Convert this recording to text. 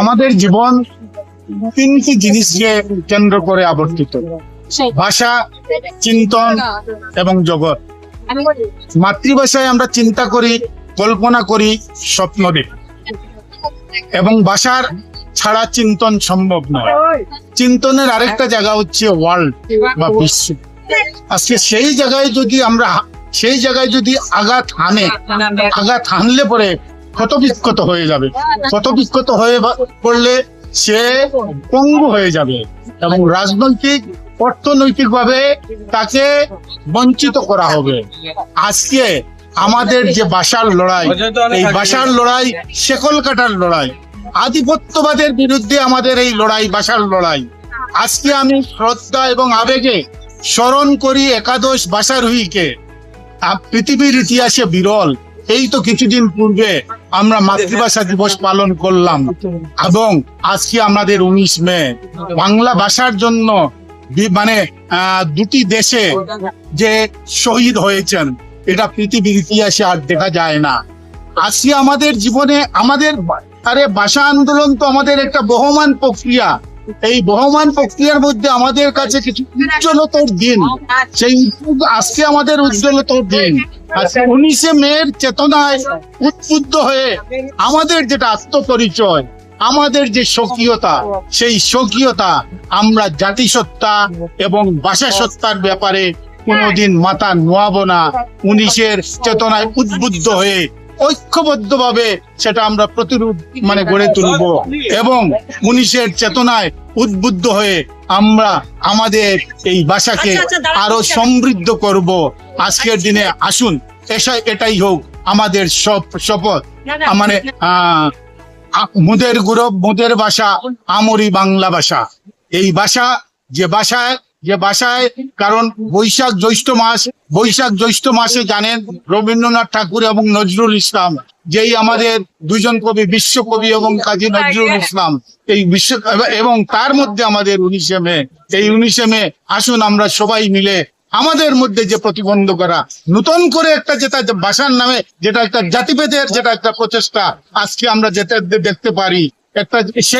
আমাদের জীবন তিনটি জিনিসকে কেন্দ্র করে আবর্তিত: ভাষা, চিন্তন এবং জগৎ। মাতৃভাষায় আমরা চিন্তা করি, কল্পনা করি, স্বপ্ন দেখি, এবং ভাষার ছাড়া চিন্তন সম্ভব নয়। চিন্তনের আরেকটা জায়গা হচ্ছে ওয়ার্ল্ড বা বিশ্ব। আজকে সেই জায়গায় যদি আঘাত হানলে পরে ক্ষতবিক্ষত হয়ে যাবে। ক্ষতবিক্ষত হয়ে পড়লে সে পঙ্গু হয়ে যাবে এবং রাজনৈতিক, অর্থনৈতিক ভাবে তাকে বঞ্চিত করা হবে। আজকে আমাদের যে ভাষার লড়াই, এই ভাষার লড়াই শেকল কাটার লড়াই, আধিপত্যবাদের বিরুদ্ধে আমাদের এই লড়াই, ভাষার লড়াই। আজকে আমি শ্রদ্ধা এবং আবেগে স্মরণ করি একাদশ ভাষারোহীকে। পৃথিবীর ইতিহাসে বিরল। এই তো কিছুদিন পূর্বে আমরা মাতৃভাষা দিবস পালন করলাম, এবং আজকে আমাদের 19 মে বাংলা ভাষার জন্য দুটি দেশে যে শহীদ হয়েছেন, এটা পৃথিবীর ইতিহাসে আর দেখা যায় না। আজকে আমাদের জীবনে ভাষা আন্দোলন তো আমাদের একটা বহমান প্রক্রিয়া। এই বহমান প্রক্রিয়ার মধ্যে আমাদের কাছে কিছু উজ্জ্বলতার দিন, সেই আজকে আমাদের উজ্জ্বলতার দিন। আজকে 19 মের চেতনায় উদ্বুদ্ধ হয়ে আমাদের যেটা আত্মপরিচয়, আমাদের যে স্বকীয়তা, সেই স্বকীয়তা আমরা জাতিসত্তা এবং ভাষা সত্তার ব্যাপারে কোনোদিন মাথা নোয়াবো না। 19-এর চেতনায় উদ্বুদ্ধ হয়ে ঐক্যবদ্ধভাবে সেটা আমরা প্রতিরূপ গড়ে তুলব, এবং 19-এর চেতনায় উদ্বুদ্ধ হয়ে আমরা আমাদের এই ভাষাকে আরো সমৃদ্ধ করব। আজকের দিনে আসুন, এটাই হোক আমাদের শপথ। মুদের গৌরব, মুদের ভাষা, আমরি বাংলা ভাষা। এই ভাষা যে ভাষায় কারণ বৈশাখ জ্যৈষ্ঠ মাসে জানেন রবীন্দ্রনাথ ঠাকুর এবং নজরুল ইসলাম, যেই আমাদের দুজন কবি, বিশ্বকবি এবং কাজী নজরুল ইসলাম, এই এবং তার মধ্যে আমাদের 19 মে, এই 19 মে আসুন আমরা সবাই মিলে আমাদের মধ্যে যে প্রতিবন্ধকতা, নতুন করে একটা যেটা ভাষার নামে যেটা একটা জাতিভেদের যেটা একটা প্রচেষ্টা আজকে আমরা যেটা দেখতে পারি, একটা সেই